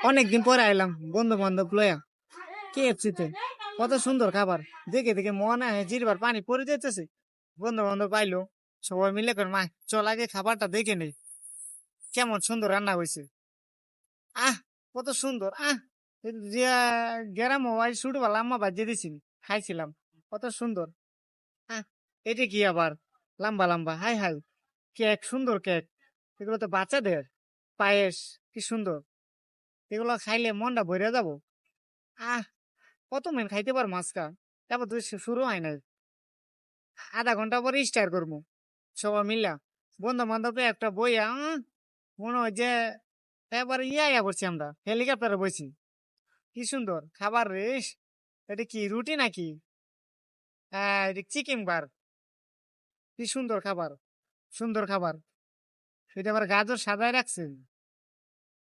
অনেকদিন পরে আইলাম বন্ধু বান্ধব লয়া KFC-তে। কত সুন্দর খাবার, দেখে দেখে মনে হয় জিরবার পানি পড়ে যাইতেছে। বন্ধু বান্ধব পাইলো, সবাই মিলে করে মা চল আগে খাবারটা দেখে নেই কেমন সুন্দর রান্না হয়েছে। আহ কত সুন্দর। গেরাম মোবাইল শুট বালা আম্মা বাজিয়ে দিছিল, খাইছিলাম কত সুন্দর। আহ এটা কি আবার লম্বা লম্বা, হাই হাই কেক, সুন্দর কেক। এগুলো তো বাচ্চাদের পায়েস, কি সুন্দর। এগুলো খাইলে মনটা ভরে যাব। আহ কত মেন খাইতে পার মাছকা, তারপর তুই শুরু হয় নাই। আধা ঘন্টা পরে স্টার্ট করবো সবাই মিলা, বন্ধু বান্ধব একটা বইয়া মনে হয় যে এবারে ইয়া করছি, আমরা হেলিকপ্টারে বইছি। কি সুন্দর খাবার রে। এটা কি রুটি নাকি? এটা চিকেন বার। কি সুন্দর খাবার, সুন্দর খাবার। সেটা আবার গাজর সাজায় রাখছে।